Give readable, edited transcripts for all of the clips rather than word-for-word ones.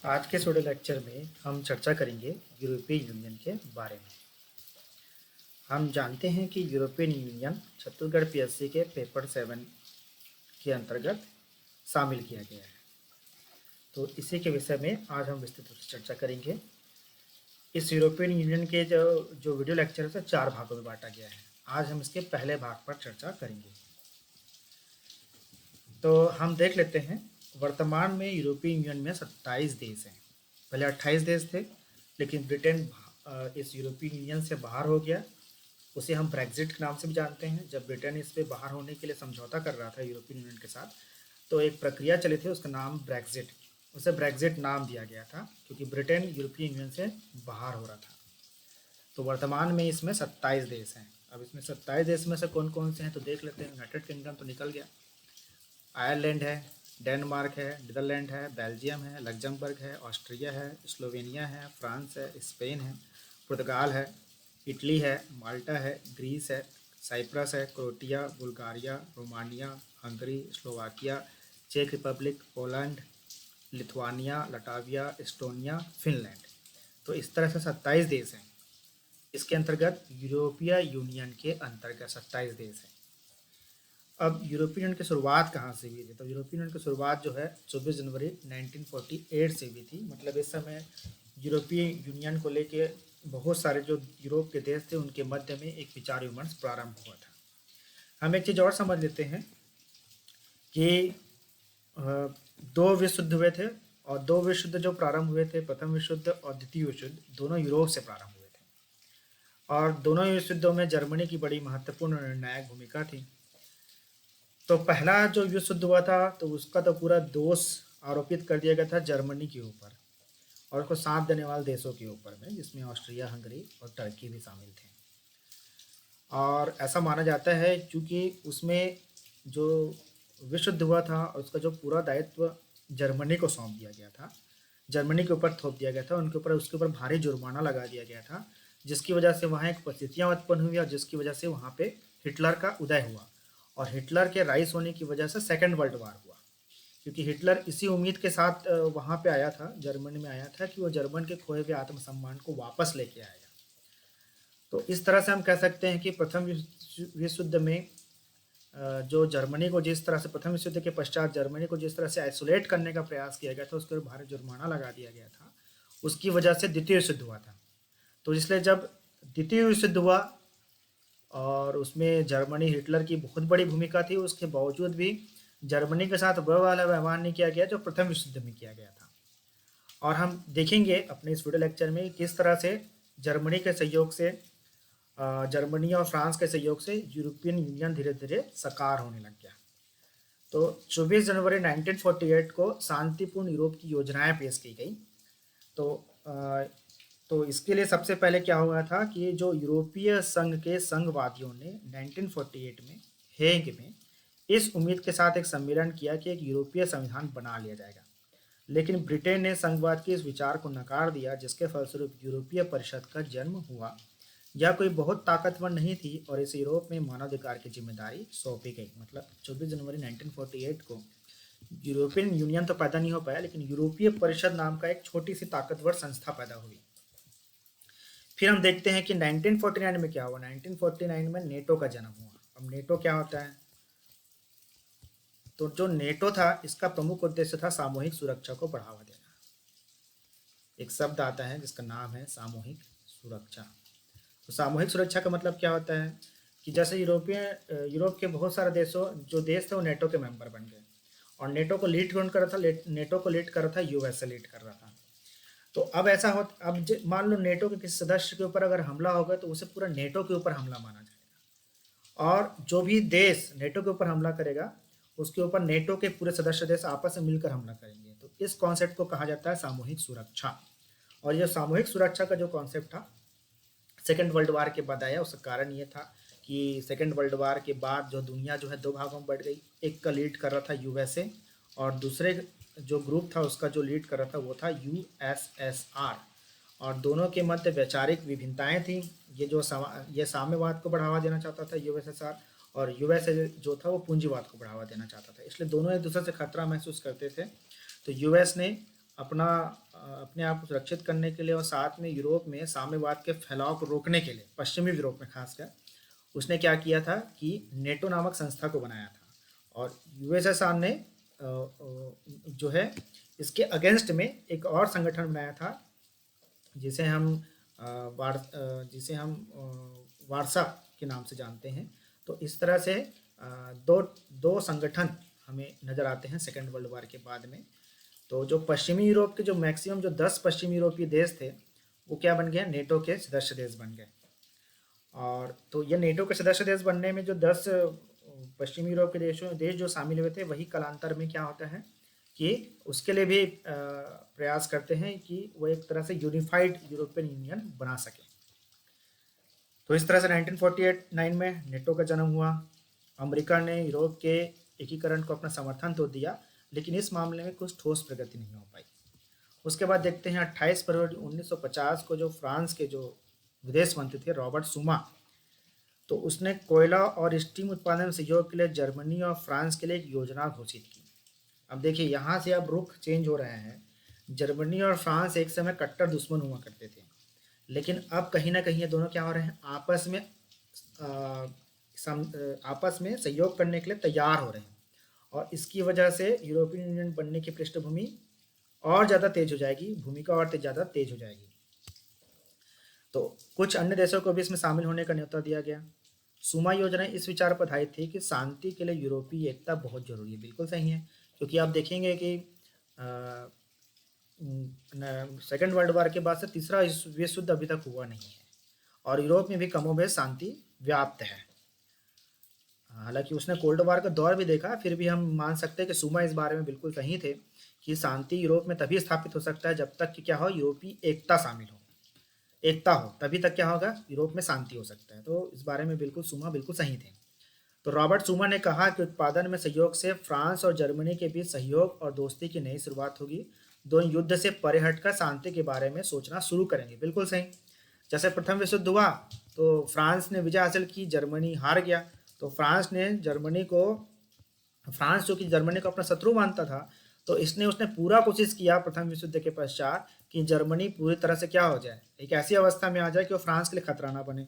आज के इस वीडियो लेक्चर में हम चर्चा करेंगे यूरोपीय यूनियन के बारे में। हम जानते हैं कि यूरोपियन यूनियन छत्तीसगढ़ पीएससी के पेपर 7 के अंतर्गत शामिल किया गया है। तो इसी के विषय में आज हम विस्तृत रूप से चर्चा करेंगे। इस यूरोपियन यूनियन के जो वीडियो लेक्चर है उसे 4 भागों में बांटा गया है। आज हम इसके पहले भाग पर चर्चा करेंगे। तो हम देख लेते हैं, वर्तमान में यूरोपीय यूनियन में 27 देश हैं। पहले 28 देश थे, लेकिन ब्रिटेन इस यूरोपीय यूनियन से बाहर हो गया। उसे हम ब्रेग्जिट के नाम से भी जानते हैं। जब ब्रिटेन इस पे बाहर होने के लिए समझौता कर रहा था यूरोपीय यूनियन के साथ, तो एक प्रक्रिया चली थी, उसका नाम ब्रेग्जिट, उसे ब्रेग्जिट नाम दिया गया था क्योंकि ब्रिटेन यूरोपीय यूनियन से बाहर हो रहा था। तो वर्तमान में इसमें 27 देश हैं। अब इसमें 27 देश में से कौन कौन से हैं तो देख लेते हैं। यूनाइटेड किंगडम तो निकल गया, आयरलैंड है, डेनमार्क है, नीदरलैंड है, बेल्जियम है, लग्जमबर्ग है, ऑस्ट्रिया है, स्लोवेनिया है, फ्रांस है, स्पेन है, पुर्तगाल है, इटली है, माल्टा है, ग्रीस है, साइप्रस है, Croatia, Bulgaria, Romania, Hungary, Slovakia, चेक Republic, Poland, Lithuania, Latvia, Estonia, Finland. तो इस तरह से 27 देश हैं। इसके अंतर्गत यूरोपीय यूनियन के अंतर्गत 27 देश हैं। अब यूरोपीय यूनियन की शुरुआत कहाँ से हुई थी? तो यूरोपीय यूनियन की शुरुआत जो है 24 जनवरी 1948 से हुई थी। मतलब इस समय यूरोपीय यूनियन को लेके बहुत सारे जो यूरोप के देश थे उनके मध्य में एक विचार विमर्श प्रारंभ हुआ था। हम एक चीज़ और समझ लेते हैं कि दो विश्व युद्ध हुए थे, और दो विश्व युद्ध जो प्रारंभ हुए थे, प्रथम विश्व युद्ध और द्वितीय विश्व युद्ध, दोनों यूरोप से प्रारंभ हुए थे। और दोनों विश्व युद्धों में जर्मनी की बड़ी महत्वपूर्ण निर्णायक भूमिका थी। तो पहला जो विश्व युद्ध हुआ था तो उसका तो पूरा दोष आरोपित कर दिया गया था जर्मनी के ऊपर और उसको साथ देने वाले देशों के ऊपर में, जिसमें ऑस्ट्रिया, हंगरी और टर्की भी शामिल थे। और ऐसा माना जाता है क्योंकि उसमें जो विश्व युद्ध हुआ था उसका जो पूरा दायित्व जर्मनी को सौंप दिया गया था, जर्मनी के ऊपर थोप दिया गया था, उसके ऊपर भारी जुर्माना लगा दिया गया था, जिसकी वजह से वहाँ एक परिस्थितियाँ उत्पन्न हुई और जिसकी वजह से वहाँ पे हिटलर का उदय हुआ। और हिटलर के राइस होने की वजह से सेकेंड वर्ल्ड वार हुआ, क्योंकि हिटलर इसी उम्मीद के साथ वहाँ पे आया था, जर्मनी में आया था, कि वो जर्मन के खोए हुए आत्मसम्मान को वापस लेके आएगा। तो इस तरह से हम कह सकते हैं कि प्रथम विश्व युद्ध में जो जर्मनी को जिस तरह से, प्रथम विश्व युद्ध के पश्चात जर्मनी को जिस तरह से आइसोलेट करने का प्रयास किया गया था, उसके ऊपर भारी जुर्माना लगा दिया गया था, उसकी वजह से द्वितीय विश्व युद्ध हुआ था। तो इसलिए जब द्वितीय विश्व युद्ध हुआ और उसमें जर्मनी, हिटलर की बहुत बड़ी भूमिका थी, उसके बावजूद भी जर्मनी के साथ वह वाला व्यवहार नहीं किया गया जो प्रथम विश्व युद्ध में किया गया था। और हम देखेंगे अपने इस वीडियो लेक्चर में किस तरह से जर्मनी के सहयोग से, जर्मनी और फ्रांस के सहयोग से यूरोपियन यूनियन धीरे धीरे साकार होने लग गया। तो 24 जनवरी 1948 को शांतिपूर्ण यूरोप की योजनाएं पेश की गई। तो इसके लिए सबसे पहले क्या हुआ था कि जो यूरोपीय संघ के संघवादियों ने 1948 में हेग में इस उम्मीद के साथ एक सम्मेलन किया कि एक यूरोपीय संविधान बना लिया जाएगा, लेकिन ब्रिटेन ने संघवाद के इस विचार को नकार दिया, जिसके फलस्वरूप यूरोपीय परिषद का जन्म हुआ। यह कोई बहुत ताकतवर नहीं थी और इस यूरोप में मानवाधिकार की जिम्मेदारी सौंपी गई। मतलब 24 जनवरी 1948 को यूरोपियन यूनियन तो पैदा नहीं हो पाया, लेकिन यूरोपीय परिषद नाम का एक छोटी सी ताकतवर संस्था पैदा हुई। फिर हम देखते हैं कि 1949 में क्या हुआ। 1949 में नेटो का जन्म हुआ। अब नेटो क्या होता है? तो जो नेटो था, इसका प्रमुख उद्देश्य था सामूहिक सुरक्षा को बढ़ावा देना। एक शब्द आता है जिसका नाम है सामूहिक सुरक्षा। तो सामूहिक सुरक्षा का मतलब क्या होता है कि जैसे यूरोप के बहुत सारे देशों, जो देश थे वो नेटो के मेंबर बन गए, और नेटो को लीड कौन कर रहा था? नेटो को लीड कर रहा था यूएसए, लीड कर रहा था। तो अब ऐसा हो, अब मान लो नेटो के किसी सदस्य के ऊपर अगर हमला होगा तो उसे पूरा नेटो के ऊपर हमला माना जाएगा, और जो भी देश नेटो के ऊपर हमला करेगा उसके ऊपर नेटो के पूरे सदस्य देश आपस में मिलकर हमला करेंगे। तो इस कॉन्सेप्ट को कहा जाता है सामूहिक सुरक्षा। और यह सामूहिक सुरक्षा का जो कॉन्सेप्ट था सेकेंड वर्ल्ड वार के बाद आया। उसका कारण ये था कि सेकेंड वर्ल्ड वार के बाद जो दुनिया जो है दो भागों में बढ़ गई। एक का लीड कर रहा था यूएसए, और दूसरे जो ग्रुप था उसका जो लीड कर रहा था वो था यूएसएसआर, और दोनों के मध्य वैचारिक विभिन्नताएं थी। ये साम्यवाद को बढ़ावा देना चाहता था यूएसएसआर, और यूएसए जो था वो पूंजीवाद को बढ़ावा देना चाहता था। इसलिए दोनों एक दूसरे से खतरा महसूस करते थे। तो यूएस ने अपने आप को सुरक्षित करने के लिए और साथ में यूरोप में साम्यवाद के फैलाव को रोकने के लिए, पश्चिमी यूरोप में खासकर, उसने क्या किया था कि नेटो नामक संस्था को बनाया था। और यूएसएसआर ने जो है इसके अगेंस्ट में एक और संगठन बनाया था, जिसे हम जिसे हम वारसा के नाम से जानते हैं। तो इस तरह से दो दो संगठन हमें नज़र आते हैं सेकेंड वर्ल्ड वॉर के बाद में। तो जो पश्चिमी यूरोप के जो मैक्सिमम जो 10 पश्चिमी यूरोपीय देश थे, वो क्या बन गए, नेटो के सदस्य देश बन गए। और तो ये नेटो के सदस्य देश बनने में जो 10 पश्चिमी यूरोप के देश जो शामिल हुए थे, वही कालांतर में क्या होता है कि उसके लिए भी प्रयास करते हैं कि वो एक तरह से यूनिफाइड यूरोपियन यूनियन बना सके। तो इस तरह से 1949 में नेटो का जन्म हुआ। अमेरिका ने यूरोप के एकीकरण को अपना समर्थन तो दिया, लेकिन इस मामले में कुछ ठोस प्रगति नहीं हो पाई। उसके बाद देखते हैं 28 फरवरी 1950 को जो फ्रांस के जो विदेश मंत्री थे रॉबर्ट सूमा, तो उसने कोयला और स्टीम उत्पादन में सहयोग के लिए जर्मनी और फ्रांस के लिए एक योजना घोषित की। अब देखिए यहाँ से अब रुख चेंज हो रहे हैं। जर्मनी और फ्रांस एक समय कट्टर दुश्मन हुआ करते थे, लेकिन अब कहीं ना कहीं ये दोनों क्या हो रहे हैं, आपस में सहयोग करने के लिए तैयार हो रहे हैं। और इसकी वजह से यूरोपियन यूनियन बनने की पृष्ठभूमि और ज़्यादा तेज हो जाएगी, भूमिका और ज़्यादा तेज हो जाएगी। तो कुछ अन्य देशों को भी इसमें शामिल होने का न्योता दिया गया। सुमा योजना इस विचार पर आधारित थी कि शांति के लिए यूरोपीय एकता बहुत जरूरी है। बिल्कुल सही है, क्योंकि आप देखेंगे कि सेकेंड वर्ल्ड वॉर के बाद से तीसरा विश्व युद्ध अभी तक हुआ नहीं है और यूरोप में भी कमोबेश शांति व्याप्त है। हालांकि उसने कोल्ड वॉर का दौर भी देखा, फिर भी हम मान सकते हैं कि सुमा इस बारे में बिल्कुल सही थे कि शांति यूरोप में तभी स्थापित हो सकता है जब तक कि क्या हो, यूरोपीय एकता शामिल हो, एकता हो, तभी तक क्या होगा, यूरोप में शांति हो सकता है। तो इस बारे में बिल्कुल सुमा बिल्कुल सही थे। तो रॉबर्ट सुमा ने कहा कि उत्पादन में सहयोग से फ्रांस और जर्मनी के बीच सहयोग और दोस्ती की नई शुरुआत होगी। दोनों युद्ध से परे हटकर शांति के बारे में सोचना शुरू करेंगे। बिल्कुल सही। जैसे प्रथम विश्व युद्ध हुआ तो फ्रांस ने विजय हासिल की, जर्मनी हार गया। तो फ्रांस जो कि जर्मनी को अपना शत्रु मानता था, तो उसने पूरा कोशिश किया प्रथम विश्व युद्ध के पश्चात कि जर्मनी पूरी तरह से क्या हो जाए, एक ऐसी अवस्था में आ जाए कि वो फ्रांस के लिए खतरा ना बने।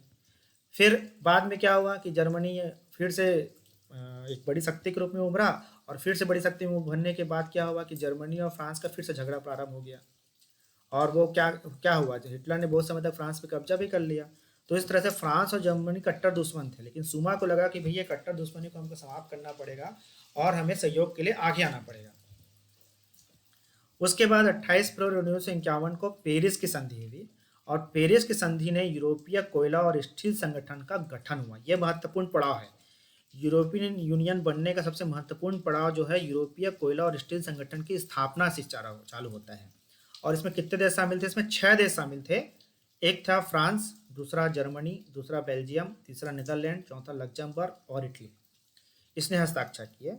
फिर बाद में क्या हुआ कि जर्मनी फिर से एक बड़ी शक्ति के रूप में उभरा और फिर से बड़ी शक्ति में उभरने के बाद क्या हुआ कि जर्मनी और फ्रांस का फिर से झगड़ा प्रारंभ हो गया। और वो क्या क्या हुआ, जो हिटलर ने बहुत समय तक फ्रांस पे कब्जा भी कर लिया। तो इस तरह से फ्रांस और जर्मनी कट्टर दुश्मन थे, लेकिन सुमा को लगा कि भैया कट्टर दुश्मनी को हमको समाप्त करना पड़ेगा और हमें सहयोग के लिए आगे आना पड़ेगा। उसके बाद 28 फरवरी 1951 को पेरिस की संधि हुई और पेरिस की संधि ने यूरोपीय कोयला और स्टील संगठन का गठन हुआ। यह महत्वपूर्ण पड़ाव है। यूरोपियन यूनियन बनने का सबसे महत्वपूर्ण पड़ाव जो है, यूरोपीय कोयला और स्टील संगठन की स्थापना से चालू होता है। और इसमें कितने देश शामिल थे? इसमें 6 देश शामिल थे। एक था फ्रांस, दूसरा जर्मनी, दूसरा बेल्जियम, तीसरा नीदरलैंड, चौथा लग्जमबर्ग और इटली। इसने हस्ताक्षर किए।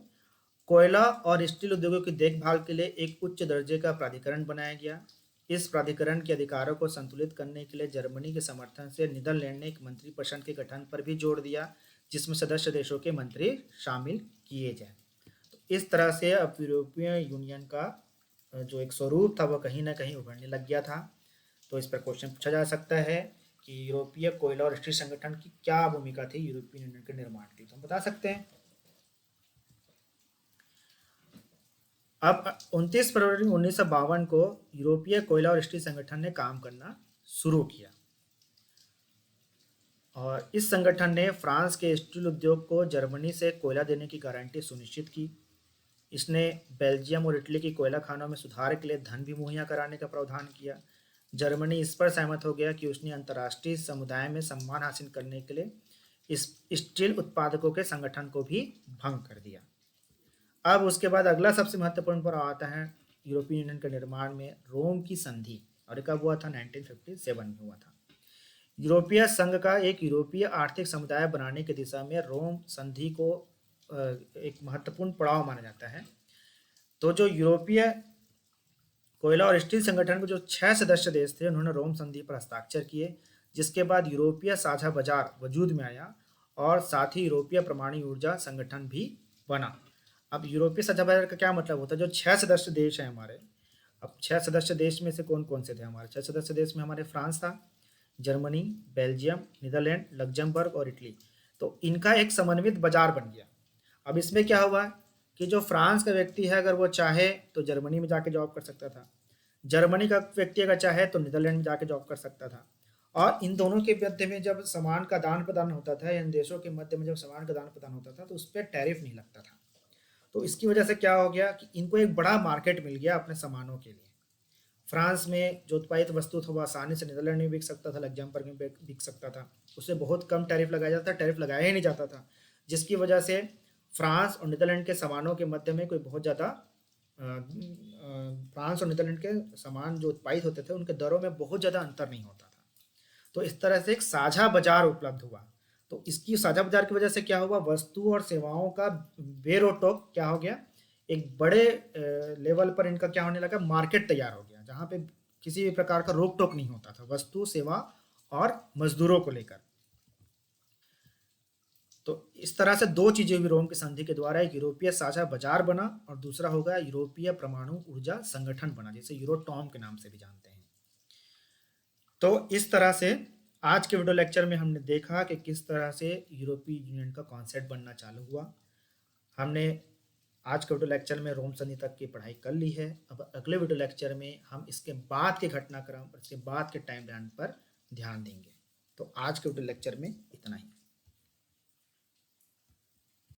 कोयला और स्टील उद्योगों की देखभाल के लिए एक उच्च दर्जे का प्राधिकरण बनाया गया। इस प्राधिकरण के अधिकारों को संतुलित करने के लिए जर्मनी के समर्थन से नीदरलैंड ने एक मंत्रिपरिषद के गठन पर भी जोर दिया, जिसमें सदस्य देशों के मंत्री शामिल किए जाए। तो इस तरह से अब यूरोपीय यूनियन का जो एक स्वरूप था वो कहीं ना कहीं उभरने लग गया था। तो इस पर क्वेश्चन पूछा जा सकता है कि यूरोपीय कोयला और स्टील संगठन की क्या भूमिका थी यूरोपीय यूनियन के निर्माण की। तो हम बता सकते हैं। अब 29 फरवरी 1952 को यूरोपीय कोयला और स्टील संगठन ने काम करना शुरू किया और इस संगठन ने फ्रांस के स्टील उद्योग को जर्मनी से कोयला देने की गारंटी सुनिश्चित की। इसने बेल्जियम और इटली की कोयला खानों में सुधार के लिए धन भी मुहैया कराने का प्रावधान किया। जर्मनी इस पर सहमत हो गया कि उसने अंतर्राष्ट्रीय समुदाय में सम्मान हासिल करने के लिए इस स्टील उत्पादकों के संगठन को भी भंग कर दिया। अब उसके बाद अगला सबसे महत्वपूर्ण पड़ाव आता है यूरोपीय यूनियन के निर्माण में, रोम की संधि। और कब हुआ था? 1957 में हुआ था। यूरोपीय संघ का एक यूरोपीय आर्थिक समुदाय बनाने की दिशा में रोम संधि को एक महत्वपूर्ण पड़ाव माना जाता है। तो जो यूरोपीय कोयला और स्टील संगठन के जो 6 सदस्य देश थे, उन्होंने रोम संधि पर हस्ताक्षर किए, जिसके बाद यूरोपीय साझा बाजार वजूद में आया और साथ ही यूरोपीय परमाणु ऊर्जा संगठन भी बना। अब यूरोपीय साझा बाजार का क्या मतलब होता है? जो 6 सदस्य देश हैं हमारे, अब 6 सदस्य देश में से कौन-कौन से थे हमारे? 6 सदस्य देश में हमारे फ्रांस था, जर्मनी, बेल्जियम, नीदरलैंड, लक्ज़मबर्ग और इटली। तो इनका एक समन्वित बाज़ार बन गया। अब इसमें क्या हुआ कि जो फ्रांस का व्यक्ति है अगर वो चाहे तो जर्मनी में जाके जॉब कर सकता था। जर्मनी का व्यक्ति अगर चाहे तो नीदरलैंड में जाके जॉब कर सकता था। और इन दोनों के मध्य में जब सामान का आदान-प्रदान होता था, इन देशों के मध्य में जब सामान का आदान-प्रदान होता था तो उस पे टैरिफ नहीं लगता था। तो इसकी वजह से क्या हो गया कि इनको एक बड़ा मार्केट मिल गया अपने सामानों के लिए। फ्रांस में जो उत्पादित वस्तु था वो आसानी से नीदरलैंड में बिक सकता था, लग्जमबर्ग में बिक सकता था। उसे बहुत कम टैरिफ लगाया जाता था, टैरिफ लगाया ही नहीं जाता था, जिसकी वजह से फ्रांस और नीदरलैंड के सामानों के मध्य में कोई बहुत ज़्यादा फ्रांस और नीदरलैंड के सामान जो उत्पादित होते थे उनके दरों में बहुत ज़्यादा अंतर नहीं होता था। तो इस तरह से एक साझा बाजार उपलब्ध हुआ। तो इसकी साझा बाजार की वजह से क्या हुआ, वस्तु और सेवाओं का बेरोक क्या हो गया, एक बड़े लेवल पर इनका क्या होने लगा, मार्केट तैयार हो गया जहाँ पे किसी भी प्रकार का रोक टोक नहीं होता था वस्तु सेवा और मजदूरों को लेकर। तो इस तरह से दो चीजें हुई रोम की संधि के द्वारा, एक यूरोपीय साझा बाजार बना और दूसरा होगा यूरोपीय परमाणु ऊर्जा संगठन बना, जिसे यूरोटॉम के नाम से भी जानते हैं। तो इस तरह से आज के वीडियो लेक्चर में हमने देखा कि किस तरह से यूरोपीय यूनियन का कॉन्सेप्ट बनना चालू हुआ। हमने आज के वीडियो लेक्चर में रोम संधि तक की पढ़ाई कर ली है। अब अगले वीडियो लेक्चर में हम इसके बाद के घटनाक्रम और इसके बाद के टाइम लाइन पर ध्यान देंगे। तो आज के वीडियो लेक्चर में इतना ही।